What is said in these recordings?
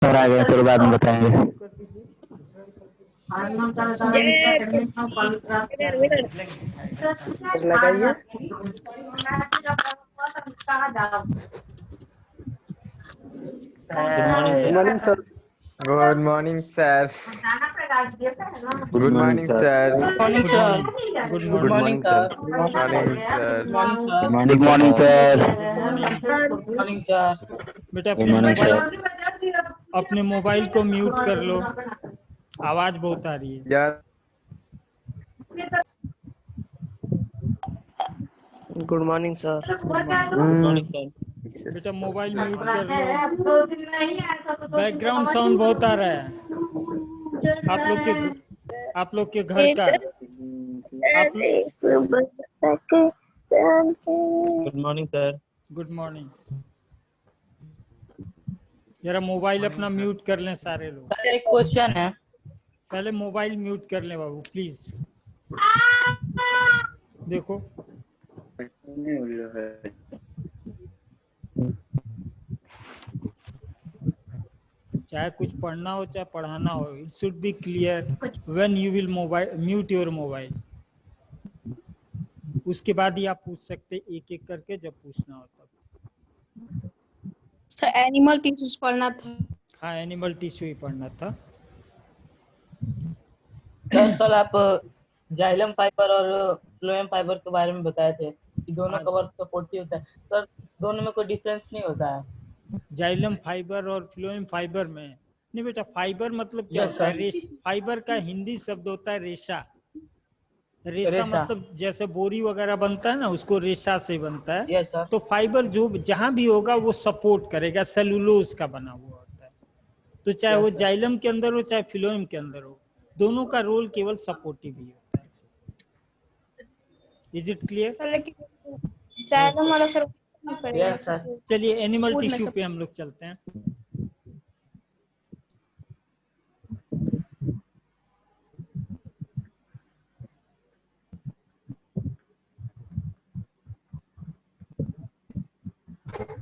और आगे फिर बाद में बताएंगे। लगाइए। Good morning sir. Good morning sir. Good morning sir. Morning good sir. Morning. Good good morning morning sir. Sir. Good morning sir. Good morning sir. Good morning sir. Good morning sir. बेटा good अपने morning sir. Mobile को mute कर लो, आवाज बहुत आ रही है। यार good morning sir. Good morning. Good morning sir. बेटा मोबाइल म्यूट कर लो, बैकग्राउंड साउंड बहुत आ रहा है। आप लोग के घर का। आप good morning sir. Good morning. जरा मोबाइल अपना म्यूट कर लें सारे लोग। सर एक क्वेश्चन है। पहले मोबाइल म्यूट कर लें बाबू प्लीज। देखो चाहे कुछ पढ़ना हो चाहे पढ़ाना हो, it should be clear when you will mobile mute your mobile. उसके बाद ही आप पूछ सकते एक एक करके जब पूछना हो तब। सर एनिमल टिश्यूज पढ़ना था। हाँ एनिमल टिश्यू ही पढ़ना था। सर कल आप जाइलम फाइबर और फ्लोएम फाइबर के बारे में बताए थे कि दोनों हाँ, का वर्क सपोर्टिव होता है। सर दोनों में कोई डिफरेंस नहीं होता है? जाइलम फाइबर और फ्लोएम फाइबर में नहीं बेटा, फाइबर मतलब क्या यस होता है? सर। फाइबर का हिंदी शब्द होता है रेशा। रेशा रेशा। मतलब जैसे बोरी वगैरह बनता है ना, उसको रेशा से बनता है। Yes sir. तो फाइबर जो जहां भी होगा वो सपोर्ट करेगा, सेलुलोज का बना हुआ होता है। तो चाहे वो यस सर। जाइलम के अंदर हो चाहे फ्लोएम के अंदर हो, दोनों का रोल केवल सपोर्टिव ही होता है। Is it clear? सर लेकिन जाइलम वाला सर नहीं पड़ेगा। Yes sir. चलिए एनिमल फूड में टिश्यू सब पे हम लोग चलते हैं।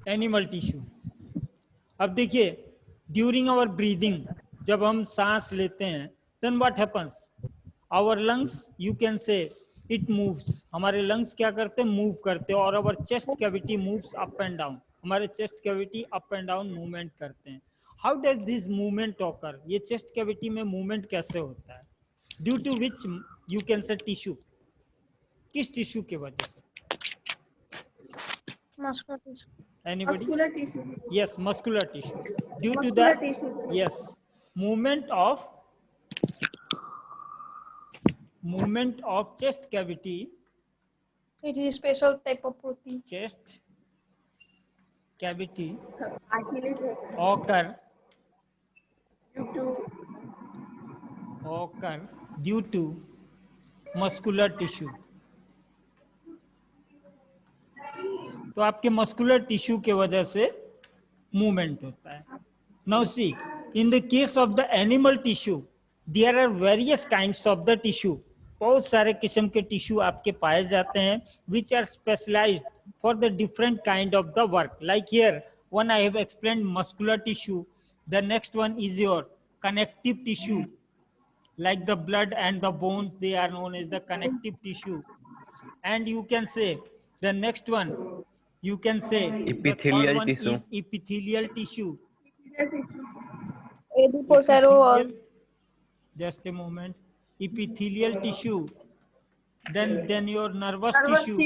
Animal tissue. अब देखिए, ड्यूरिंग आवर ब्रीदिंग, जब हम सांस लेते हैं, then what happens? Our lungs, you can say it moves. हमारे लंग्स क्या करते हैं? मूव करते हैं। और our chest cavity moves up and down. हमारे chest cavity up and down movement करते हैं। How does this movement occur? ये चेस्ट कैविटी में मूवमेंट कैसे होता है? Due to which you can say tissue? किस टिश्यू के वजह से? Muscular tissue. Anybody? Muscular tissue. Yes, muscular tissue. Due to the muscular tissue. yes movement of chest cavity. It is special type of protein. Chest cavity Cartilage occur due due to muscular tissue. तो आपके muscular tissue के वजह से movement होता है। Now see, in the case of the animal tissue, there are various kinds of the tissue. बहुत सारे किस्म के टिश्यू आपके पाए जाते हैं, which are specialised for the different kind of the work. Like here one I have explained muscular tissue, the next one is your connective tissue, like the blood and the bones, they are known as the connective tissue. And you can say the next one, you can say the third one is epithelial tissue. एडिपोसेरो और Epithelial, just a moment, epithelial tissue, then your nervous tissue.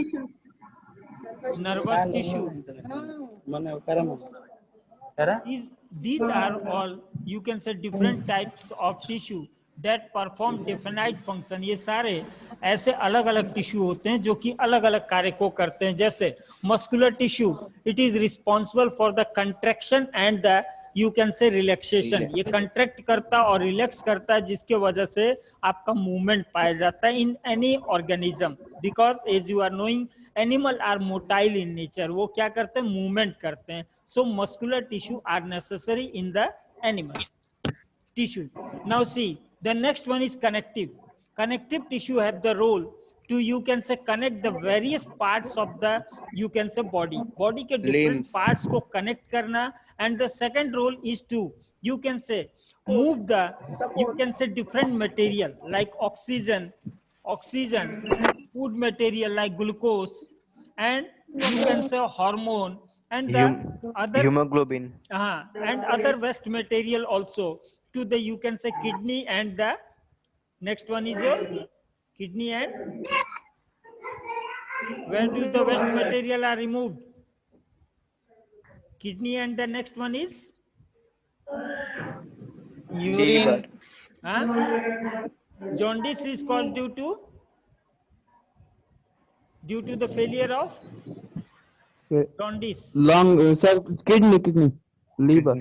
These are all, you can say, different types of tissue that perform definite function. ये सारे ऐसे अलग अलग tissue होते हैं जो कि अलग अलग कार्य को करते हैं। जैसे muscular tissue, it is responsible for the contraction and the you can से रिलैक्सेशन। ये कंट्रैक्ट करता और रिलैक्स करता है, जिसके वजह से आपका मूवमेंट पाया जाता है in any organism. Because as you are knowing, animal are motile in nature. वो क्या करते हैं? मूवमेंट करते हैं। So muscular tissue are necessary in the animal tissue. Now see, the next one is connective. Connective tissue have the role to, you can say, connect the various parts of the, you can say, body के different Limbs. parts को connect करना and the second role is to, you can say, move the, you can say, different material like oxygen, food material like glucose, and you can say hormone, and the other Hemoglobin. and other waste material also to the, you can say, kidney, and the next one is your kidney, and where do the waste material are removed? Kidney, and the next one is urine, jaundice is caused due to the failure of jaundice. Lung, sir, kidney, liver.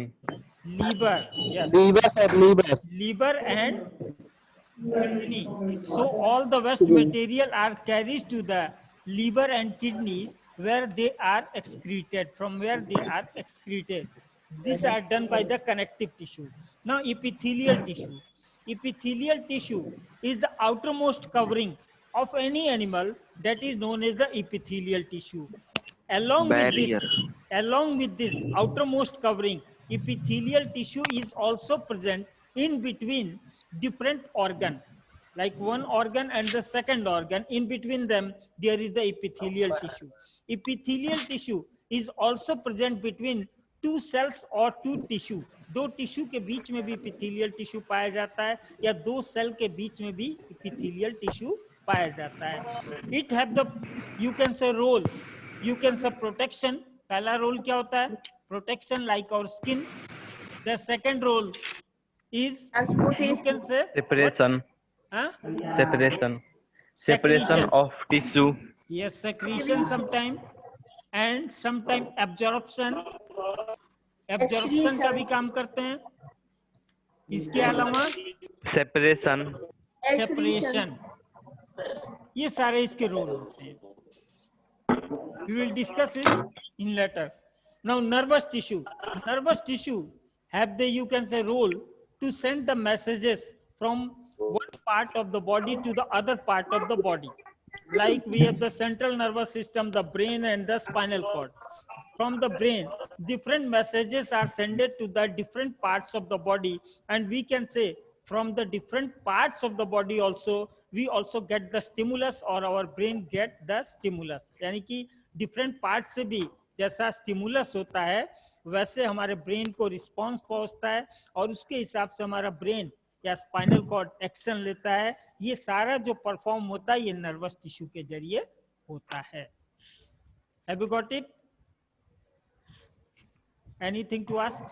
Liver, yes. Liver, sir, liver. Liver and kidney. So all the waste material are carried to the liver and kidneys, where they are excreted, from where they are excreted. These are done by the connective tissue. Now epithelial tissue. Epithelial tissue is the outermost covering of any animal, that is known as the epithelial tissue. Along with this outermost covering, epithelial tissue is also present in between different organ, like one organ and the second organ. In between them, there is the epithelial tissue. Epithelial tissue is also present between two cells or two tissue. दो tissue के बीच में भी epithelial tissue पाया जाता है, या दो cell के बीच में भी epithelial टिश्यू पाया जाता है. It have the, you can say, role, you can say protection. पहला रोल क्या होता है? Protection, like our skin. The second role is, you can say, Separation. Separation of tissue. Yes, secretion sometime, and sometime absorption. Absorption का भी काम करते हैं. इसके अलावा separation. ये सारे इसके रोल होते हैं. We will discuss it in later. Now nervous tissue. Nervous tissue have the, you can say, role to send the messages from one part of the body to the other part of the body. Like we have the central nervous system, the brain, and the spinal cord. From the brain, different messages are sent to the different parts of the body, and we can say from the different parts of the body also, we also get the stimulus, or our brain get the stimulus. यानी कि different parts से भी जैसा stimulus होता है, वैसे हमारे brain को response पहुंचता है, और उसके हिसाब से हमारा brain या spinal cord action लेता है. ये सारा जो perform होता है, ये nervous tissue के जरिए होता है. Have you got it? Anything to ask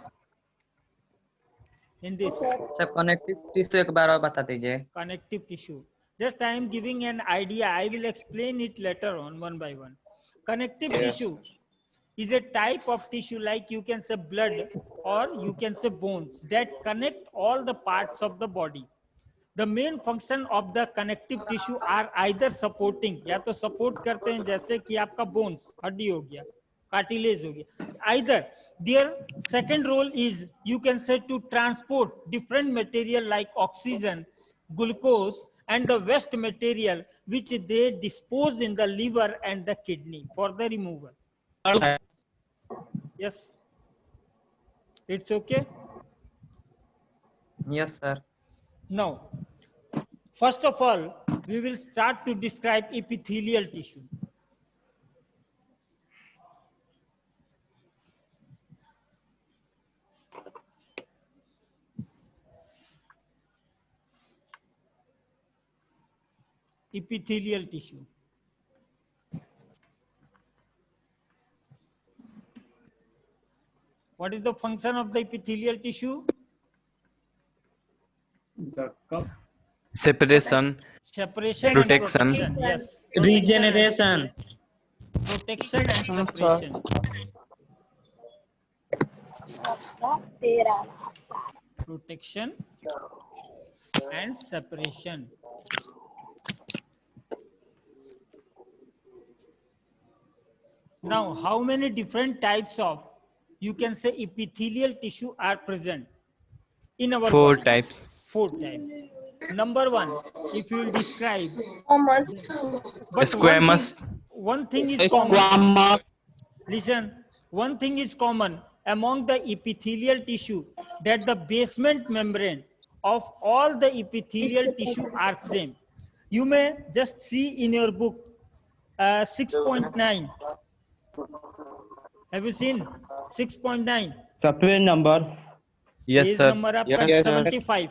in this? Sir connective tissue एक बार और बता दीजिए. Connective tissue. Just I am giving an idea. I will explain it later on, one by one. Connective tissue is a type of tissue, like you can say blood, or you can say bones, that connect all the parts of the body. The main function of the connective tissue are either supporting, या तो support करते हैं, जैसे कि आपका bones, हड्डी हो गया, cartilage हो गया. Either their second role is, you can say, to transport different material like oxygen, glucose, and the waste material which they dispose in the liver and the kidney for the removal. Yes, it's okay. Yes sir. Now, first of all, we will start to describe epithelial tissue. Epithelial tissue. What is the function of the epithelial tissue? Separation. Separation, Protection. and protection. Yes. regeneration, Protection and separation. Protection and separation. Now, how many different types of, you can say, epithelial tissue are present in our Four body? types. 4 types. Number 1, if you will describe, Common. but Squamous. one thing is common. Listen, one thing is common among the epithelial tissue that the basement membrane of all the epithelial tissue are same. You may just see in your book 6.9. Have you seen 6.9? Page number. Yes, Page sir. number आपका Yes, sir. 75.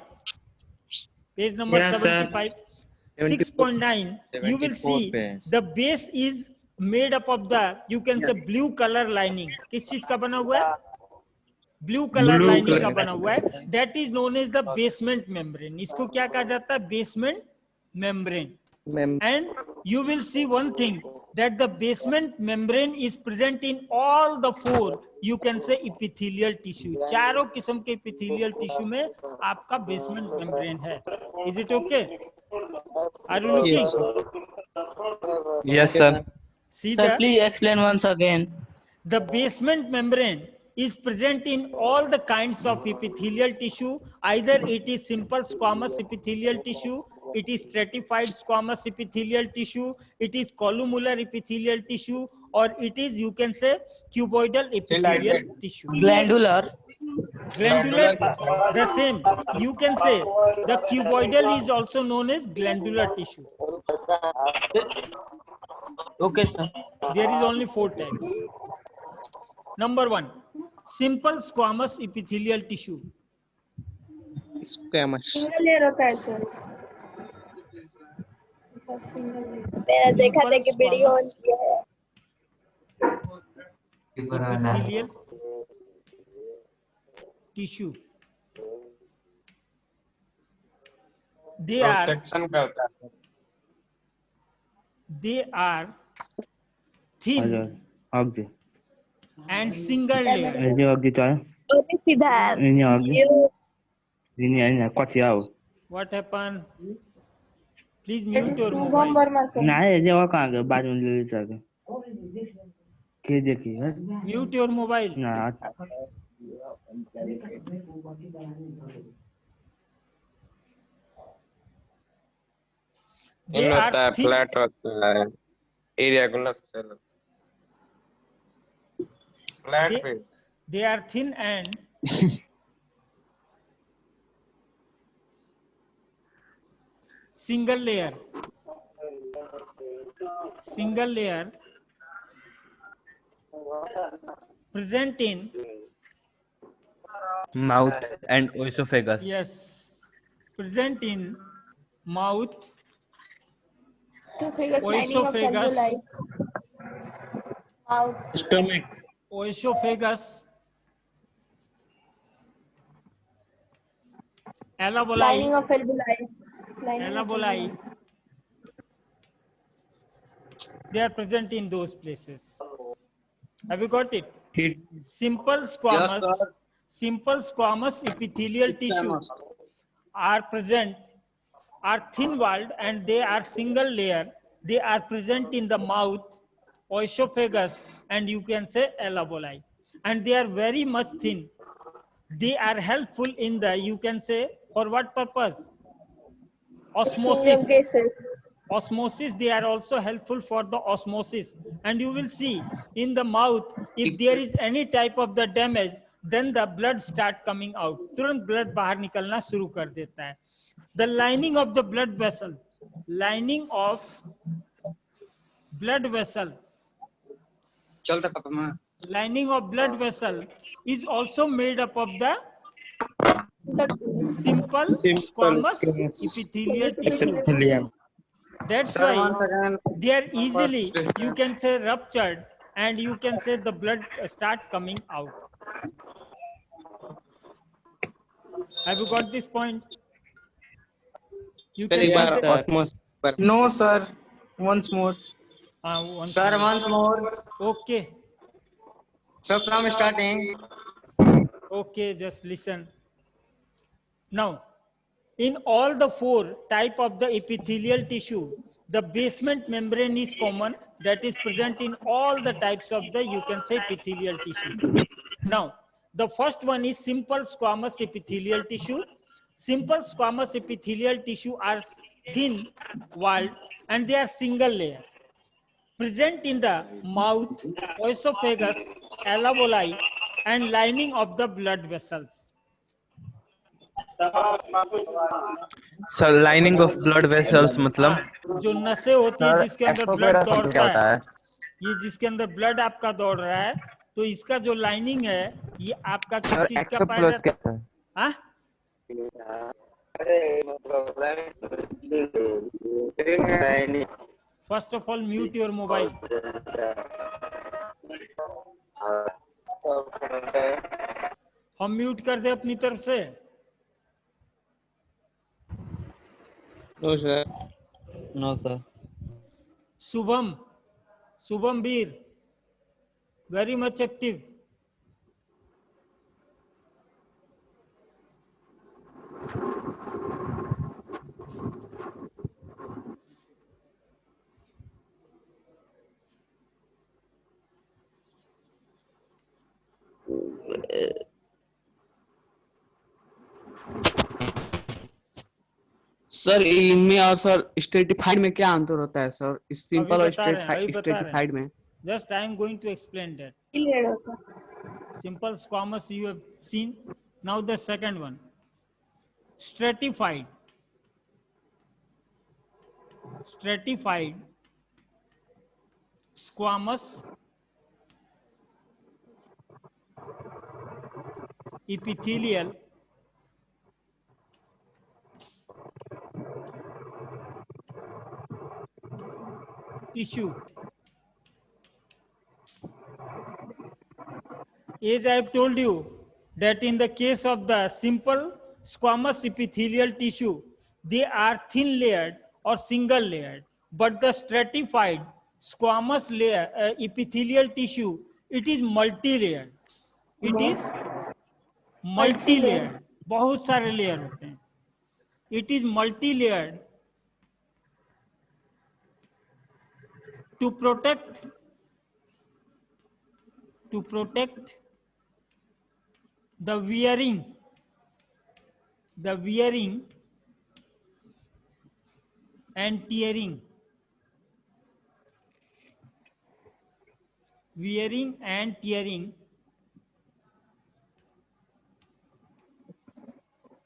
Page number Yes, sir. 75. 6.9. You will 74 see page. the base is made up of the, you can say, blue color lining. किस चीज का बना हुआ है? Blue color lining का बना हुआ है. That is known as the basement membrane. इसको क्या कहा जाता है? Basement membrane. And you will see one thing, that the basement membrane is present in all the four, you can say, epithelial tissue. चारों किस्म के epithelial tissue में आपका basement membrane है. Is it okay? Are you looking? Yes, sir. See Sir, the please explain once again. The basement membrane is present in all the kinds of epithelial tissue. Either it is simple squamous epithelial tissue, it is stratified squamous epithelial tissue, it is columnar epithelial tissue, or it is, you can say, cuboidal epithelial tissue. Glandular. Glandular, the same. You can say the cuboidal is also known as glandular tissue. Okay, sir. There is only 4 types. Number 1, simple squamous epithelial tissue. Single layer होता है sir. मैंने देखा था कि video on किया है. Epithelial tissue. They are thin and single layer. What happened? Please mute your mobile. Mute your mobile. They are thin. Flat होता है irregular cell. Flat They, पे they are thin and single layer. Single layer present in, Mouth and esophagus. yes, present in mouth, Esophagus. Mouth. Stomach. esophagus, Lining elaboli, of alveoli. elaboli. They are present in those places. Have you got it? Simple squamous epithelial tissue are present, are thin walled, and they are single layer. They are present in the mouth, esophagus, and you can say elaboli. And they are very much thin. They are helpful in the, you can say, for what purpose? Osmosis. Osmosis, they are also helpful for the osmosis. And you will see in the mouth, if there is any type of the damage, then the blood start coming out. तुरंत blood बाहर निकलना शुरू कर देता है. The lining of the blood vessel, lining of blood vessel, lining of blood vessel is also made up of the simple squamous epithelial tissue. That's why they are easily, you can say, ruptured, and you can say the blood start coming out. Have you got this point? You can say, No, sir. Once more. once more. Okay. So from starting. Okay, just listen. Now, in all the 4 type of the epithelial tissue, the basement membrane is common, that is present in all the types of the, you can say, epithelial tissue. Now, the first one is simple squamous epithelial tissue. Simple squamous epithelial tissue are thin walled and they are single layer. Present in the mouth, esophagus, elaboli, and lining of the blood vessels. Sir, lining of blood vessels मतलब हाँ, जो नसें होती है जिसके अंदर blood दौड़ता है, ये जिसके अंदर ब्लड आपका दौड़ रहा है, तो इसका जो लाइनिंग है ये आपका किस चीज का पाया जाता है? हाँ? First of all mute your mobile. हम म्यूट कर दे अपनी तरफ से. No sir. No sir. Shubham Veer, very much active. Sir इनमें और सर स्ट्रेटिफाइड में क्या अंतर होता है सर? इस सिंपल और स्ट्रेटिफाइड में? Just I am going to explain that. Simple squamous you have seen. Now the second one, stratified. Squamous epithelial tissue. As I have told you that in the case of the simple squamous epithelial tissue, they are thin layered or single layered, but the stratified squamous layer epithelial tissue, it is multi-layered. It is multi-layered. बहुत सारे layer होते हैं. It is multi-layered to protect the wearing and tearing.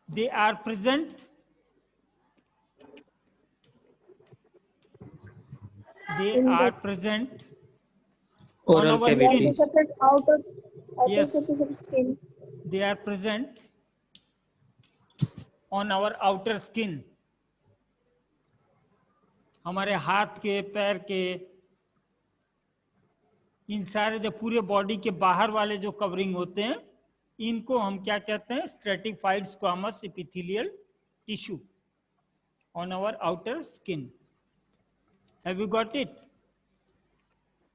They are present on our skin. Yes, they are present on our outer skin. हमारे हाथ के, पैर के, इन सारे जो पूरे बॉडी के बाहर वाले जो कवरिंग होते हैं, इनको हम क्या कहते हैं? Stratified squamous epithelial tissue on our outer skin. Have you got it?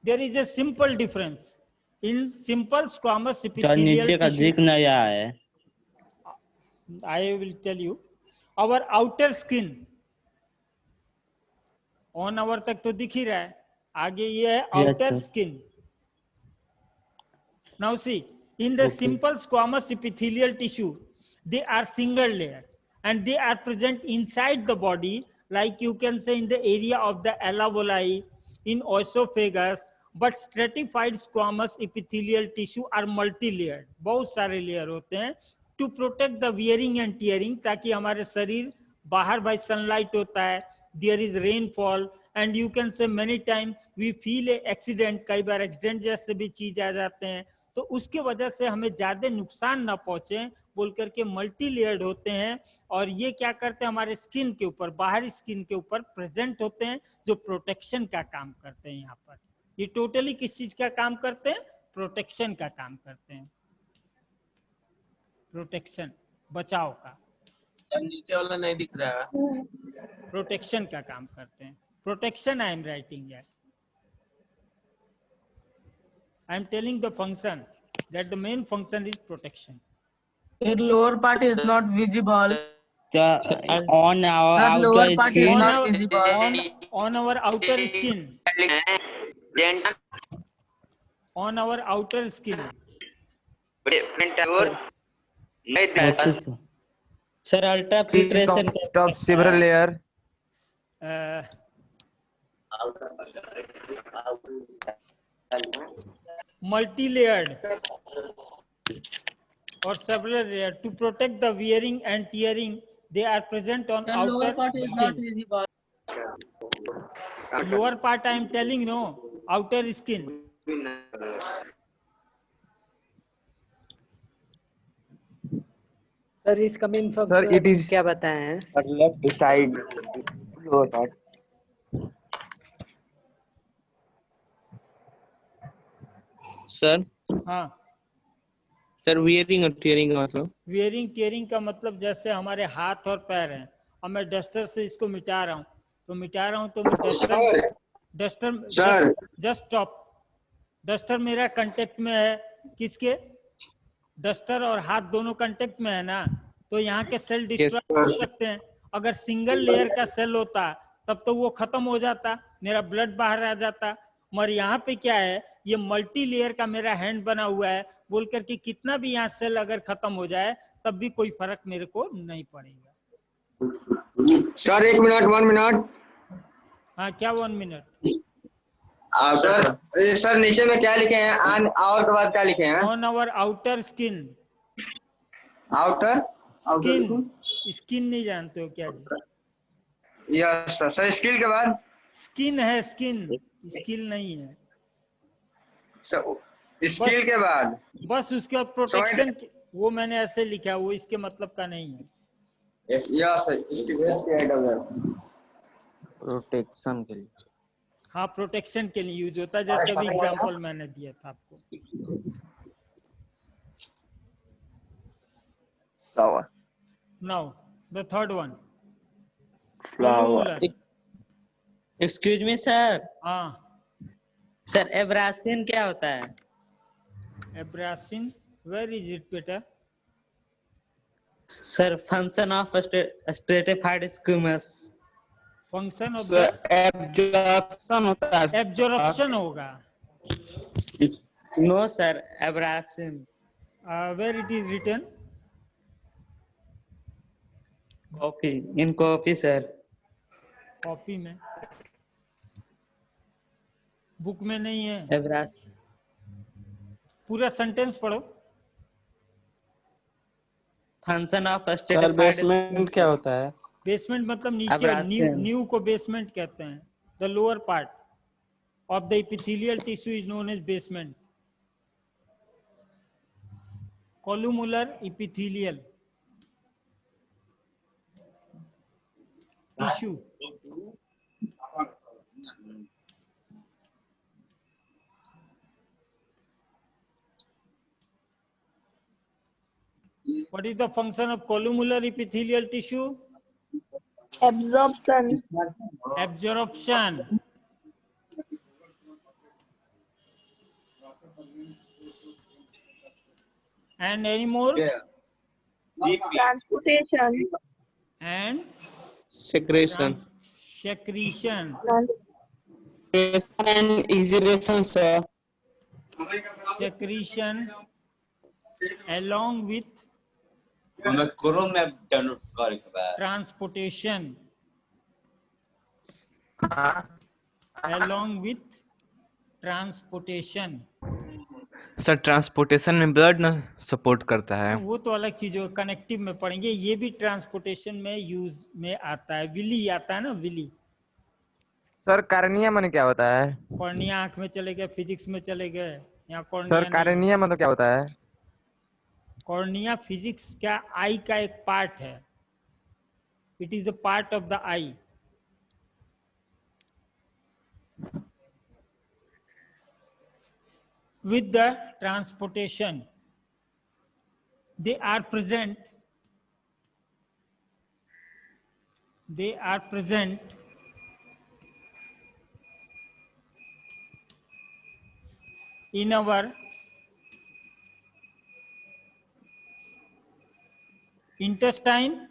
There is a simple difference in simple squamous epithelial tissue. I will tell you. Our outer skin, on our तक तो दिख ही रहा है, आगे ये है outer skin. Now see, in the simple squamous epithelial tissue, they are single layer and they are present inside the body, like you can say in the area of the alveoli, in oesophagus. But stratified squamous epithelial tissue are multi-layered. बहुत सारे layer होते हैं to protect the wearing and tearing, ताकि हमारे शरीर बाहर by sunlight होता है, there is rainfall, and you can say many times we feel a accident, कई बार एक्सीडेंट जैसे भी चीज आ जाते हैं, तो उसके वजह से हमें ज्यादा नुकसान ना पहुंचे बोल करके मल्टी लेयर्ड होते हैं. और ये क्या करते हैं? हमारे स्किन के ऊपर, बाहरी स्किन के ऊपर प्रेजेंट होते हैं, जो प्रोटेक्शन का काम करते हैं. यहाँ पर ये टोटली किस चीज का काम करते हैं? प्रोटेक्शन का काम करते हैं. प्रोटेक्शन, बचाव का. नीचे वाला नहीं दिख रहा है. प्रोटेक्शन का काम करते हैं. Protection I am writing that. I am telling the function that the main function is protection. The lower part is not visible. On our outer skin. On our outer skin. On our outer skin. Sir, ultra filtration Top several layer. Multi-layered. or several layer. To protect the wearing and tearing, they are present on The lower outer part is not skin. visible. Lower part I am telling, no, outer skin. Sir इसका main Sir, it is क्या बताए हैं? left side, lower part. Sir हाँ, sir wearing और tearing का मतलब wearing tearing का मतलब जैसे हमारे हाथ और पैर हैं और मैं डस्टर से इसको मिटा रहा हूँ, तो मैं डस्टर जस्ट स्टॉप। डस्टर मेरा कांटेक्ट में है, किसके? डस्टर और हाथ दोनों कांटेक्ट में है ना, तो यहाँ के सेल डिस्ट्रॉय हो सकते हैं। अगर सिंगल लेयर का सेल होता तब तो वो खत्म हो जाता, मेरा ब्लड बाहर आ जाता। मगर यहाँ पे क्या है, ये मल्टी लेयर का मेरा हैंड बना हुआ है, बोल करके कितना भी यहाँ सेल अगर खत्म हो जाए तब भी कोई फर्क मेरे को नहीं पड़ेगा। Sir 1 minute, 1 minute. हाँ, क्या 1 मिनट? सर नीचे में क्या लिखे हैं? और के बाद क्या लिखे हैं? On our outer skin. Outer skin नहीं जानते हो क्या जी? Yes sir. सर स्किल के बाद स्किन है, स्किल नहीं है। स्किल के बाद बस उसके बाद प्रोटेक्शन, वो मैंने ऐसे लिखा, वो इसके मतलब का नहीं है। Yes sir. प्रोटेक्शन के लिए। हाँ, प्रोटेक्शन के लिए यूज होता है, जैसे अभी एग्जांपल मैंने दिया था आपको। Now the third one, flower. Excuse me sir. हाँ सर एब्रासिन क्या होता है? एब्रासिन, वेयर इज इट बेटा? Sir function of stratified squamous. Function of absorption होता है। एब्जॉर्प्शन होगा। No sir, abrasion. Where it is written? Copy, in copy sir. Copy में, book में नहीं है। एब्रासिन। पूरा सेंटेंस पढ़ो। Function of sir stratified basement क्या होता है? बेसमेंट मतलब नीचे, न्यू को बेसमेंट कहते हैं। The lower part of the epithelial tissue is known as basement. Columnar epithelial tissue, what is the function of columnar epithelial tissue? Absorption. Absorption. And any more? Transportation. And secretion. secretion. And exudation, sir. Secretion along with transportation. Along with transportation. Sir transportation में blood ना support करता है। वो तो अलग चीज है, connective में पढ़ेंगे। ये भी ट्रांसपोर्टेशन में यूज में आता है। विली आता है ना, विली। सर कार्निया माने क्या होता है? कॉर्निया आंख में चले गए, फिजिक्स में चले गए। यहाँ सर कार्निया मतलब क्या होता है? कॉर्निया फिजिक्स का आई का एक पार्ट है। It is the part of the I. With the transportation, they are present in our intestine।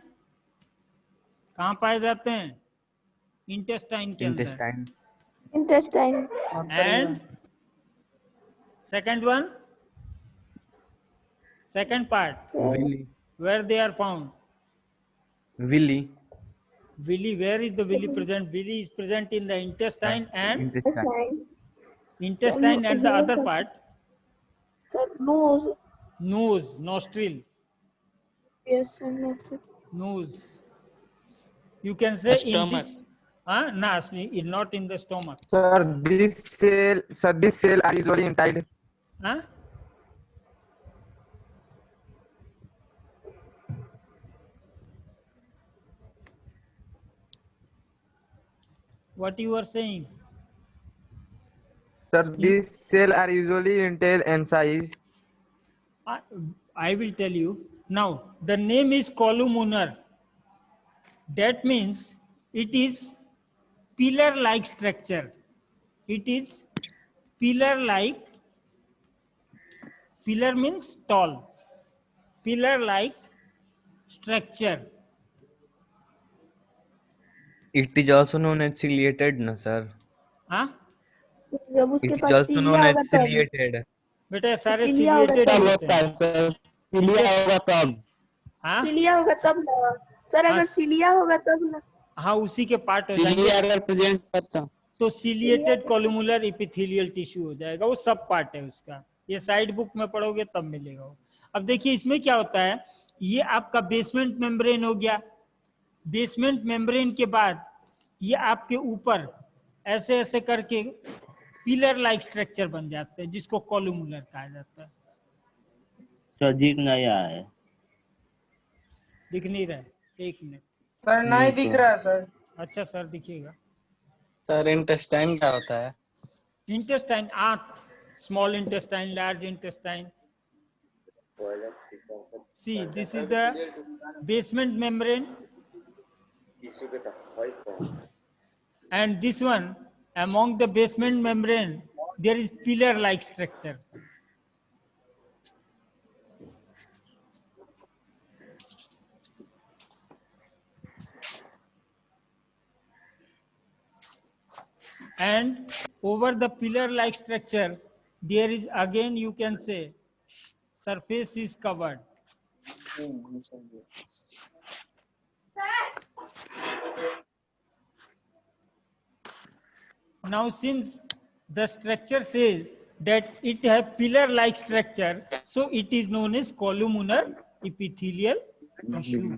कहाँ पाए जाते हैं? इंटेस्टाइन के अंदर। Intestine. And second one, second part, villi. where they are found? Villi. Villi, where is the villi present? Villi is present in the intestine and Intestine. intestine and the other part. Sir, nose. Nose, nostril, Yes, sir. No, sir. nose. You can say in Stomach. this. No, it's not in the stomach. Sir, this cell are usually inside. Huh? What you are saying? Sir, these cell are usually intel in size. I will tell you. Now, the name is columnar. That means it is pillar-like structure. It is pillar-like. Pillar means tall. Pillar-like structure. It is also known as ciliated, na sir. हाँ? जब उसके It is pass also cilia known as होगा तब ciliated. बेटा सारे cilia होगा ciliated तब होते हैं. सिलिया होगा तब. हाँ? cilia होगा तब ना सर अगर हाँ. cilia होगा तब ना हाँ, उसी के पार्ट हो सिलिया जाएंगे. अगर प्रेजेंट करता तो सिलिएटेड कोलुमुलर एपिथेलियल टिश्यू हो जाएगा. वो सब पार्ट है उसका. ये साइड बुक में पढ़ोगे तब मिलेगा वो. अब देखिए इसमें क्या होता है. ये आपका बेसमेंट मेम्ब्रेन हो गया. बेसमेंट मेम्ब्रेन के बाद ये आपके ऊपर ऐसे ऐसे करके पिलर लाइक स्ट्रक्चर बन जाते हैं जिसको कोलुमुलर कहा जाता है. सर दिख नहीं रहा है. दिख नहीं रहा है. एक मिनट. सर नहीं दिख रहा है सर. अच्छा सर दिखेगा. सर इंटेस्टाइन क्या होता है? इंटेस्टाइन आंत. Small intestine, large intestine. See, this is the basement membrane, and this one, among the basement membrane, there is pillar-like structure. And over the pillar-like structure, there is again, you can say, surface is covered. Now, since the structure says that it has pillar-like structure, so it is known as columnar epithelial tissue.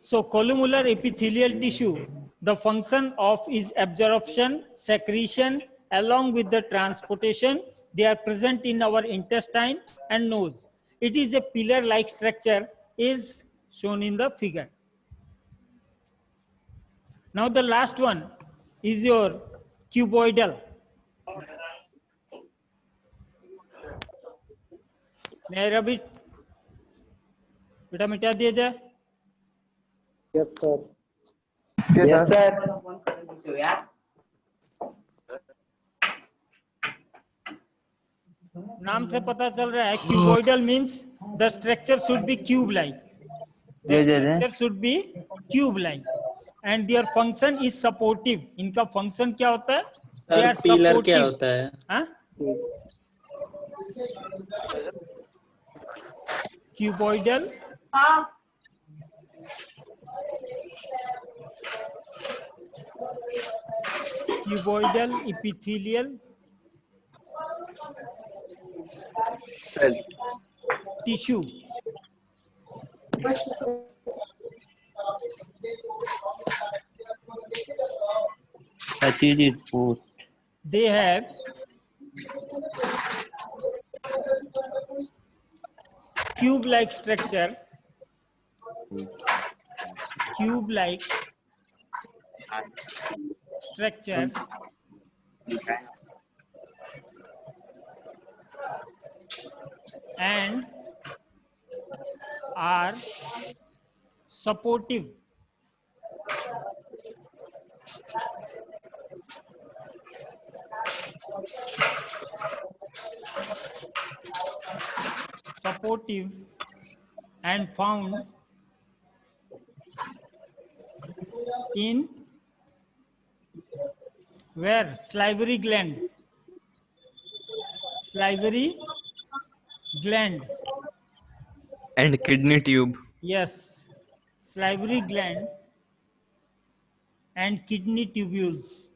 So columnar epithelial tissue, the function of is absorption, secretion, along with the transportation. They are present in our intestine and nose. It is a pillar-like structure is shown in the figure. Now the last one is your cuboidal. मेरा भी बेटा मिटा दिया जाए. Yes, sir. नाम से पता चल रहा है cuboidal means the structure should be cube-like. The structure should be cube-like, and their function is supportive. इनका function क्या होता है? They are पिलर क्या supportive. होता है? हाँ? Cuboidal. Cuboidal epithelial tissue. They have cube-like structure. Cube-like structure and are supportive. Supportive and found in where? Salivary gland. Salivary gland. And kidney tube. Yes. salivary gland and kidney tubules.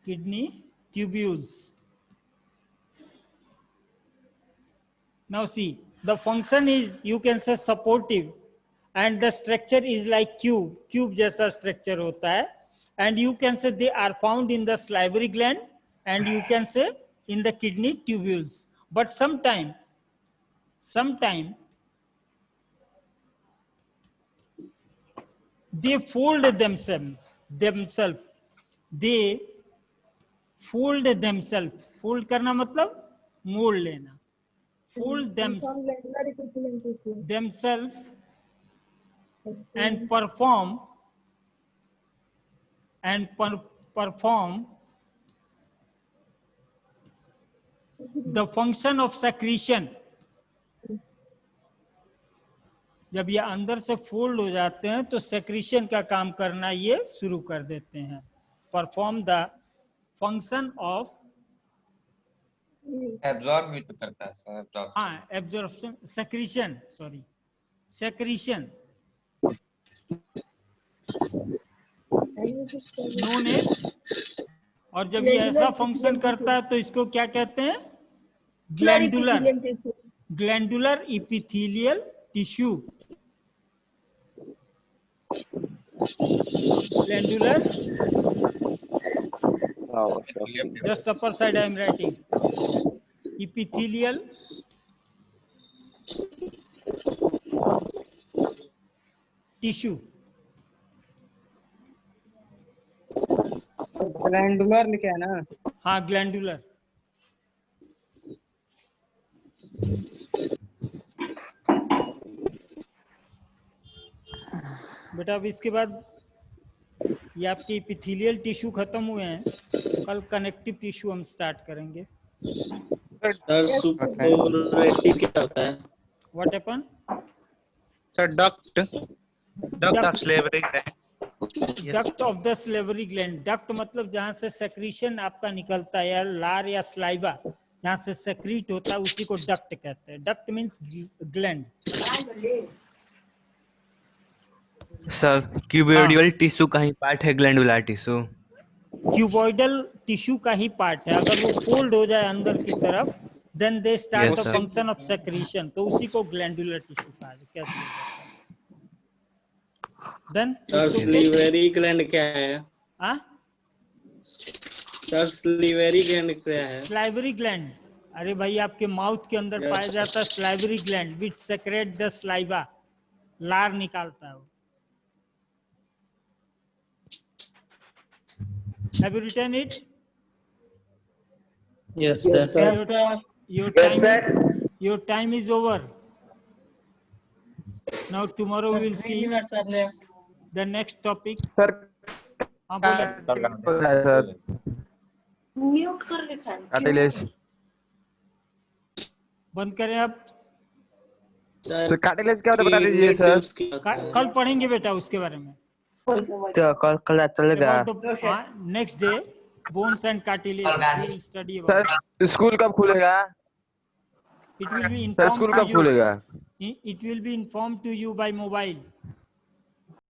Kidney tubules. Now see, the function is, you can say, supportive, and the structure is like cube जैसा structure होता है, and you can say they are found in the salivary gland and you can say in the kidney tubules. But sometime they fold themselves. They fold themselves. Fold करना मतलब मोड़ लेना. Fold themselves and perform the function of secretion. जब ये अंदर से fold हो जाते हैं तो सेक्रीशन का काम करना ये शुरू कर देते हैं. Perform the function of absorb भी तो करता है सर. हाँ, absorption, secretion, sorry, secretion known as. और जब ये ऐसा फंक्शन करता है तो इसको क्या कहते हैं? Glandular epithelial tissue. Glandular, just upper side I am writing. Epithelial tissue. Glandular लिखा है ना? हाँ, ग्लैंडुलर. बेटा अब इसके बाद ये आपके इपिथेलियल टिश्यू खत्म हुए हैं, कल कनेक्टिव टिश्यू हम स्टार्ट करेंगे. सर सुपरएक्टिव क्या होता है? What happen? Sir duct of salivary gland. Duct of the salivary gland. Duct मतलब जहाँ से सेक्रीशन आपका निकलता है, या लार या स्लाइवा जहाँ से सेक्रीट होता है उसी को डक्ट कहते हैं. Duct means gland. Sir cuboidal tissue का ही पार्ट है ग्लैंडुलर टिश्यू. क्यूबॉइडल टिश्यू का ही पार्ट है. अगर वो फोल्ड हो जाए अंदर की तरफ, then they start the function of secretion, तो उसी को ग्लैंडुलर टिश्यू कहते हैं. देन स्लीवरी ग्लैंड क्या है? हाँ सर, स्लीवरी ग्लैंड क्या है? स्लाइवरी ग्लैंड, अरे भाई आपके माउथ के अंदर पाया जाता है salivary gland, which secrete the saliva, लार निकालता है वो. Have you written it? Yes, sir. Your time is over. Now tomorrow we will see the next topic. Sir हाँ बोलो. सर म्यूट कर रखा है. कार्टिलेज. बंद करें अब. सर कार्टिलेज क्या होता है बता दीजिए सर. कल पढ़ेंगे बेटा उसके बारे में. तो कल चलेगा. Next day bones and cartilage study. Sir school कब खुलेगा? It will be sir school informed कब to you. खुलेगा? It will be informed to you by mobile.